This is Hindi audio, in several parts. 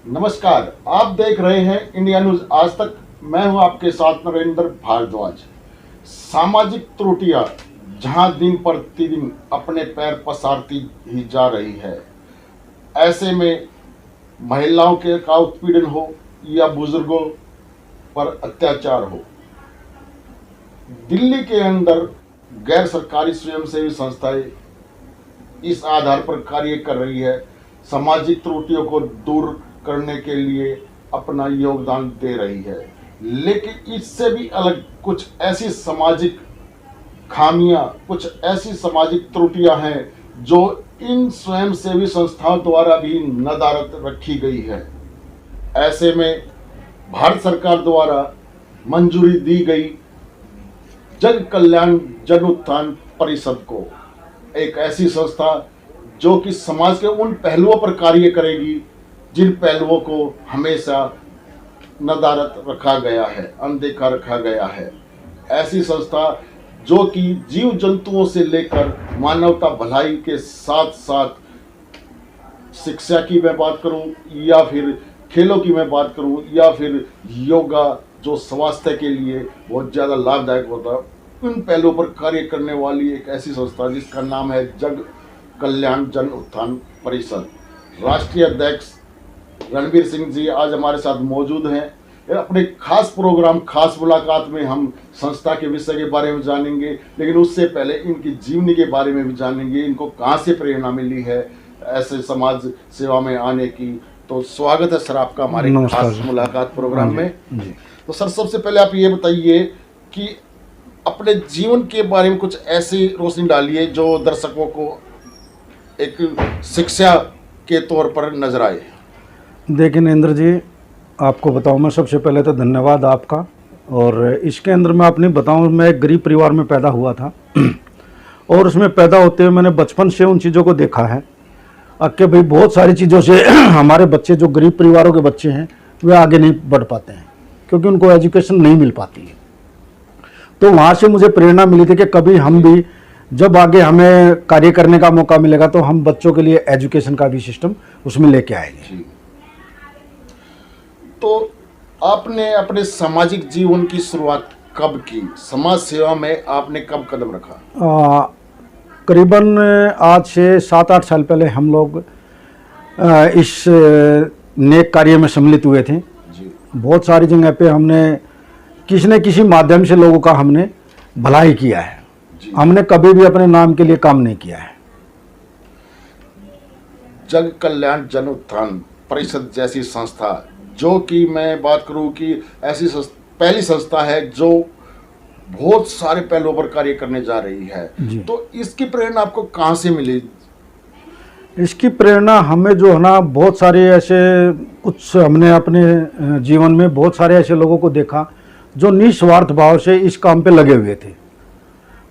नमस्कार, आप देख रहे हैं इंडिया न्यूज आज तक। मैं हूं आपके साथ नरेंद्र भारद्वाज। सामाजिक त्रुटियां जहां दिन प्रतिदिन अपने पैर पसारती ही जा रही है, ऐसे में महिलाओं के का उत्पीड़न हो या बुजुर्गों पर अत्याचार हो, दिल्ली के अंदर गैर सरकारी स्वयंसेवी संस्थाएं इस आधार पर कार्य कर रही है, सामाजिक त्रुटियों को दूर करने के लिए अपना योगदान दे रही है। लेकिन इससे भी अलग कुछ ऐसी सामाजिक खामियां, कुछ ऐसी सामाजिक त्रुटियां हैं जो इन स्वयंसेवी संस्थाओं द्वारा भी नदारद रखी गई है। ऐसे में भारत सरकार द्वारा मंजूरी दी गई जन कल्याण जन उत्थान परिषद को, एक ऐसी संस्था जो कि समाज के उन पहलुओं पर कार्य करेगी जिन पहलुओं को हमेशा नदारद रखा गया है, अनदेखा रखा गया है। ऐसी संस्था जो कि जीव जंतुओं से लेकर मानवता भलाई के साथ साथ शिक्षा की मैं बात करूं या फिर खेलों की मैं बात करूं या फिर योगा जो स्वास्थ्य के लिए बहुत ज़्यादा लाभदायक होता है, उन पहलुओं पर कार्य करने वाली एक ऐसी संस्था जिसका नाम है जन कल्याण जन उत्थान परिषद। राष्ट्रीय अध्यक्ष रणवीर सिंह जी आज हमारे साथ मौजूद हैं। अपने खास प्रोग्राम, खास मुलाकात में हम संस्था के विषय के बारे में जानेंगे, लेकिन उससे पहले इनकी जीवनी के बारे में भी जानेंगे, इनको कहाँ से प्रेरणा मिली है ऐसे समाज सेवा में आने की। तो स्वागत है सर आपका हमारे खास मुलाकात प्रोग्राम में। तो सर, सबसे पहले आप ये बताइए कि अपने जीवन के बारे में कुछ ऐसी रोशनी डालिए जो दर्शकों को एक शिक्षा के तौर पर नजर आए। देखिए नरेंद्र जी, आपको बताऊं, मैं सबसे पहले तो धन्यवाद आपका। और इसके अंदर मैं अपनी बताऊं, मैं एक गरीब परिवार में पैदा हुआ था और उसमें पैदा होते हुए मैंने बचपन से उन चीज़ों को देखा है कि भाई बहुत सारी चीज़ों से हमारे बच्चे जो गरीब परिवारों के बच्चे हैं वे आगे नहीं बढ़ पाते हैं क्योंकि उनको एजुकेशन नहीं मिल पाती है। तो वहाँ से मुझे प्रेरणा मिली थी कि कभी हम भी जब आगे हमें कार्य करने का मौका मिलेगा तो हम बच्चों के लिए एजुकेशन का भी सिस्टम उसमें लेके आएंगे। तो आपने अपने सामाजिक जीवन की शुरुआत कब की? समाज सेवा में आपने कब कदम रखा? करीबन आज से 7-8 साल पहले हम लोग इस नेक कार्य में सम्मिलित हुए थे जी। बहुत सारी जगह पे हमने किसी न किसी माध्यम से लोगों का हमने भलाई किया है। हमने कभी भी अपने नाम के लिए काम नहीं किया है। जन कल्याण जन उत्थान परिषद जैसी संस्था, जो कि मैं बात करूं कि ऐसी पहली संस्था है जो बहुत सारे पहलुओं पर कार्य करने जा रही है, तो इसकी प्रेरणा आपको कहां से मिली? इसकी प्रेरणा हमें जो है ना, बहुत सारे ऐसे कुछ हमने अपने जीवन में बहुत सारे ऐसे लोगों को देखा जो निस्वार्थ भाव से इस काम पे लगे हुए थे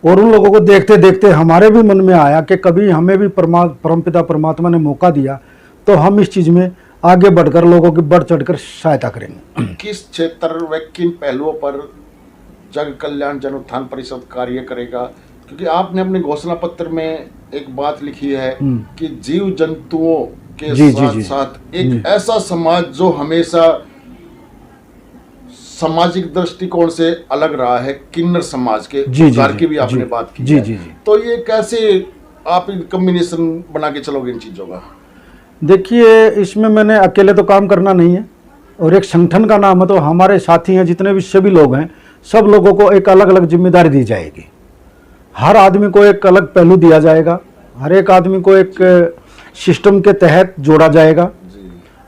और उन लोगों को देखते देखते हमारे भी मन में आया कि कभी हमें भी परमपिता परमात्मा ने मौका दिया तो हम इस चीज़ में आगे बढ़कर लोगों की बढ़ चढ़कर सहायता करेंगे। किस क्षेत्र व किन पहलुओं पर जन कल्याण जन उत्थान परिषद कार्य करेगा? क्योंकि आपने अपने घोषणा पत्र में एक बात लिखी है कि जीव जंतुओं के साथ साथ एक ऐसा समाज जो हमेशा सामाजिक दृष्टिकोण से अलग रहा है, किन्नर समाज के उद्धार की भी आपने बात की है। तो ये कैसे आप कॉम्बिनेशन बना के चलोगे इन चीजों का? देखिए, इसमें मैंने अकेले तो काम करना नहीं है और एक संगठन का नाम है, तो हमारे साथी हैं जितने भी सभी लोग हैं, सब लोगों को एक अलग अलग जिम्मेदारी दी जाएगी। हर आदमी को एक अलग पहलू दिया जाएगा, हर एक आदमी को एक सिस्टम के तहत जोड़ा जाएगा।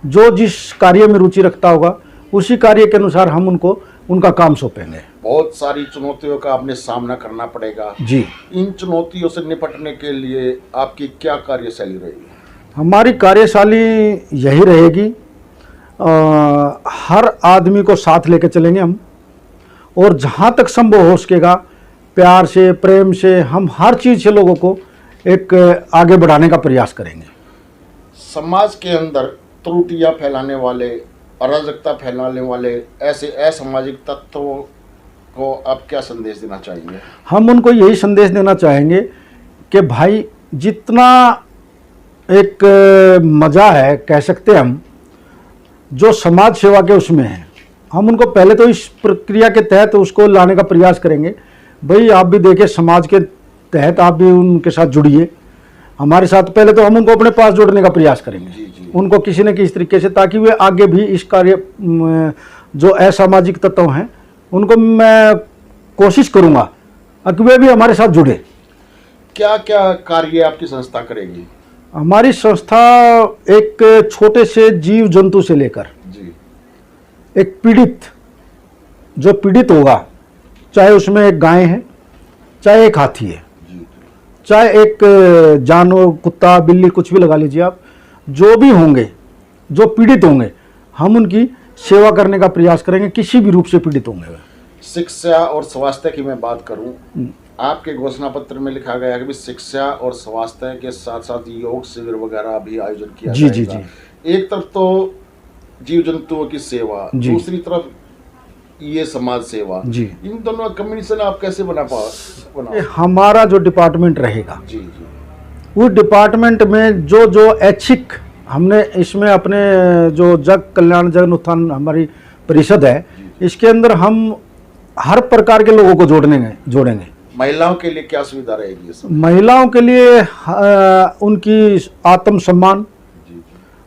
जो जिस कार्य में रुचि रखता होगा उसी कार्य के अनुसार हम उनको उनका काम सौंपेंगे। बहुत सारी चुनौतियों का आपने सामना करना पड़ेगा जी। इन चुनौतियों से निपटने के लिए आपकी क्या कार्यशैली रहेगी? हमारी कार्यशैली यही रहेगी, हर आदमी को साथ लेकर चलेंगे हम, और जहाँ तक संभव हो सकेगा प्यार से, प्रेम से हम हर चीज़ से लोगों को एक आगे बढ़ाने का प्रयास करेंगे। समाज के अंदर त्रुटियां फैलाने वाले, अराजकता फैलाने वाले ऐसे असामाजिक तत्वों को आप क्या संदेश देना चाहेंगे? हम उनको यही संदेश देना चाहेंगे कि भाई, जितना एक मज़ा है कह सकते हम जो समाज सेवा के उसमें हैं, हम उनको पहले तो इस प्रक्रिया के तहत उसको लाने का प्रयास करेंगे। भाई आप भी देखिए, समाज के तहत आप भी उनके साथ जुड़िए हमारे साथ। पहले तो हम उनको अपने पास जोड़ने का प्रयास करेंगे, उनको किसी न किसी तरीके से, ताकि वे आगे भी इस कार्य जो असामाजिक तत्व हैं उनको मैं कोशिश करूँगा कि वे भी हमारे साथ जुड़े। क्या क्या कार्य आपकी संस्था करेगी? हमारी संस्था एक छोटे से जीव जंतु से लेकर जी, एक पीड़ित, जो पीड़ित होगा, चाहे उसमें एक गाय है, चाहे एक हाथी है, चाहे एक जानवर, कुत्ता बिल्ली, कुछ भी लगा लीजिए आप, जो भी होंगे, जो पीड़ित होंगे, हम उनकी सेवा करने का प्रयास करेंगे, किसी भी रूप से पीड़ित होंगे वे। शिक्षा और स्वास्थ्य की मैं बात करूं, आपके घोषणा पत्र में लिखा गया है कि शिक्षा और स्वास्थ्य के साथ साथ योग शिविर वगैरह भी आयोजन किया जी जाएगा। जी। एक तरफ तो जीव जंतुओं की सेवा, जी। दूसरी तरफ ये समाज सेवा, जी। इन दोनों का कम्बिनेशन आप कैसे बना? ये हमारा जो डिपार्टमेंट रहेगा, जी जी, उस डिपार्टमेंट में जो जो ऐच्छिक हमने इसमें अपने जो जग कल्याण जन उत्थान हमारी परिषद है, इसके अंदर हम हर प्रकार के लोगों को जोड़ेंगे। महिलाओं के लिए क्या सुविधा रहेगी इसमें? महिलाओं के लिए उनकी आत्मसम्मान,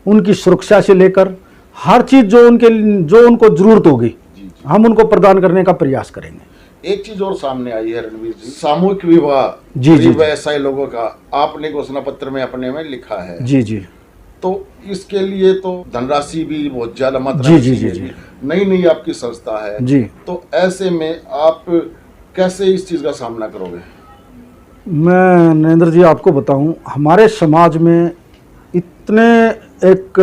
उनकी सुरक्षा से लेकर हर चीज जो उनको जरूरत होगी, हम उनको प्रदान करने का प्रयास करेंगे। एक चीज और सामने आई है रणवीर जी, सामूहिक विवाह जी जी, व्यवसाय लोगों का आपने घोषणा पत्र में अपने में लिखा है। जी जी। तो इसके लिए तो धनराशि भी बहुत ज्यादा मात्रा जी में जी चाहिए। जी जी। नई आपकी संस्था है जी। तो ऐसे में आप कैसे इस चीज का सामना करोगे? मैं नरेंद्र जी आपको बताऊं, हमारे समाज में इतने एक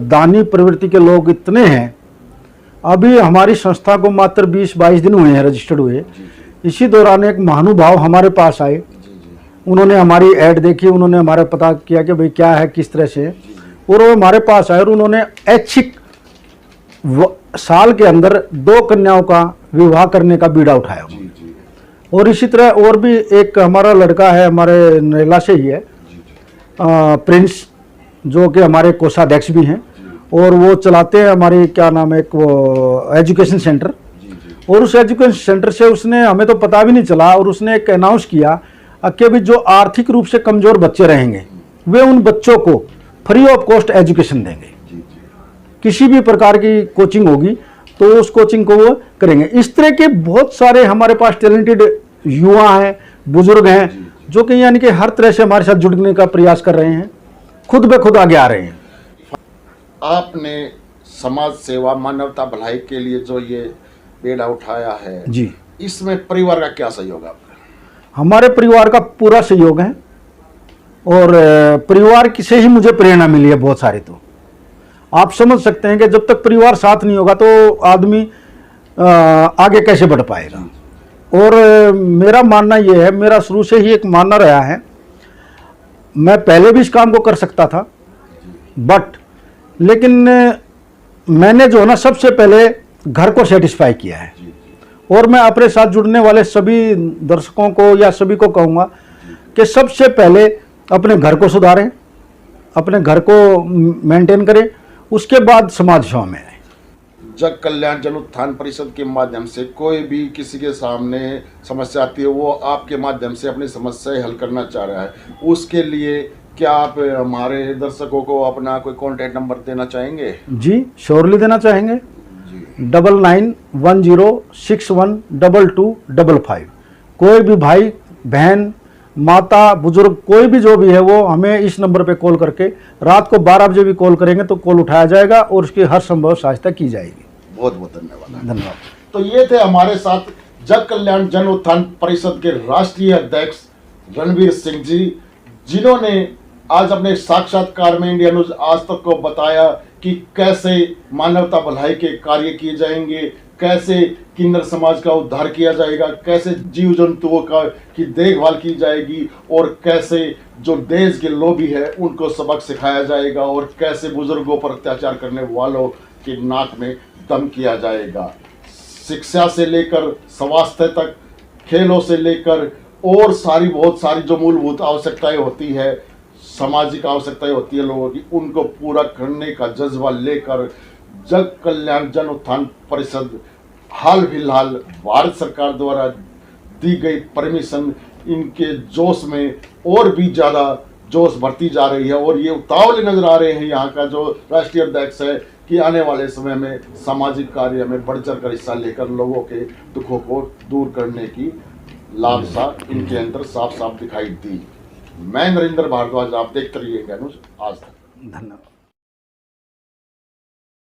दानी प्रवृत्ति के लोग इतने हैं। अभी हमारी संस्था को मात्र 20-22 दिन हुए हैं रजिस्टर्ड हुए। इसी दौरान एक महानुभाव हमारे पास आए, उन्होंने हमारी ऐड देखी, उन्होंने हमारा पता किया कि भाई क्या है, किस तरह से, और वो हमारे पास आए और उन्होंने ऐच्छिक साल के अंदर 2 कन्याओं का विवाह करने का बीड़ा उठाया। और इसी तरह और भी एक हमारा लड़का है, हमारे नरेला से ही है, प्रिंस, जो कि हमारे कोषाध्यक्ष भी हैं, और वो चलाते हैं हमारी क्या नाम है, एक वो एजुकेशन सेंटर। और उस एजुकेशन सेंटर से उसने, हमें तो पता भी नहीं चला, और उसने एक अनाउंस किया कि भी जो आर्थिक रूप से कमजोर बच्चे रहेंगे वे उन बच्चों को फ्री ऑफ कॉस्ट एजुकेशन देंगे। किसी भी प्रकार की कोचिंग होगी तो उस कोचिंग को वो करेंगे। इस तरह के बहुत सारे हमारे पास टैलेंटेड युवा हैं, बुजुर्ग हैं, जो कि यानी कि हर तरह से हमारे साथ जुड़ने का प्रयास कर रहे हैं, खुद ब खुद आगे आ रहे हैं। आपने समाज सेवा, मानवता भलाई के लिए जो ये बेड़ा उठाया है जी, इसमें परिवार का क्या सहयोग है आपका? हमारे परिवार का पूरा सहयोग है, और परिवार से ही मुझे प्रेरणा मिली है बहुत सारी। तो आप समझ सकते हैं कि जब तक परिवार साथ नहीं होगा तो आदमी आगे कैसे बढ़ पाएगा। और मेरा मानना यह है, मेरा शुरू से ही एक मानना रहा है, मैं पहले भी इस काम को कर सकता था, लेकिन मैंने जो है ना, सबसे पहले घर को सेटिस्फाई किया है। और मैं अपने साथ जुड़ने वाले सभी दर्शकों को या सभी को कहूँगा कि सबसे पहले अपने घर को सुधारें, अपने घर को मेंटेन करें, उसके बाद समाज सेवा में आए। जग कल्याण जन उत्थान परिषद के माध्यम से कोई भी किसी के सामने समस्या आती है, वो आपके माध्यम से अपनी समस्या हल करना चाह रहा है, उसके लिए क्या आप हमारे दर्शकों को अपना कोई कॉन्टैक्ट नंबर देना चाहेंगे? जी, श्योरली देना चाहेंगे। 9910612255। कोई भी भाई बहन, माता, बुजुर्ग, कोई भी जो भी है, वो हमें इस नंबर पे कॉल करके, रात को 12 बजे भी कॉल करेंगे तो कॉल उठाया जाएगा और उसकी हर संभव सहायता की जाएगी। बहुत बहुत धन्यवाद। धन्यवाद। तो ये थे हमारे साथ जग कल्याण जन उत्थान परिषद के राष्ट्रीय अध्यक्ष रणवीर सिंह जी, जिन्होंने आज अपने साक्षात्कार में इंडिया न्यूज आज तक को बताया कि कैसे मानवता भलाई के कार्य किए जाएंगे, कैसे किन्नर समाज का उद्धार किया जाएगा, कैसे जीव जंतुओं की देखभाल की जाएगी, और कैसे जो देश के लोभी है उनको सबक सिखाया जाएगा, और कैसे बुजुर्गों पर अत्याचार करने वालों के नाक में दम किया जाएगा। शिक्षा से लेकर स्वास्थ्य तक, खेलों से लेकर और बहुत सारी जो मूलभूत आवश्यकताएं होती है, सामाजिक आवश्यकताएं होती है लोगों की, उनको पूरा करने का जज्बा लेकर जग कल्याण जन उत्थान परिषद हाल फिलहाल भारत सरकार द्वारा दी गई परमिशन इनके जोश में और भी ज़्यादा जोश बढ़ती जा रही है और ये उतावले नजर आ रहे हैं यहाँ का जो राष्ट्रीय अध्यक्ष है कि आने वाले समय में सामाजिक कार्य में बढ़ चढ़ कर हिस्सा लेकर लोगों के दुखों को दूर करने की लालसा इनके अंदर साफ साफ दिखाई दी। मैं नरेंद्र भारद्वाज, आप देखते रहिए आज तक। धन्यवाद।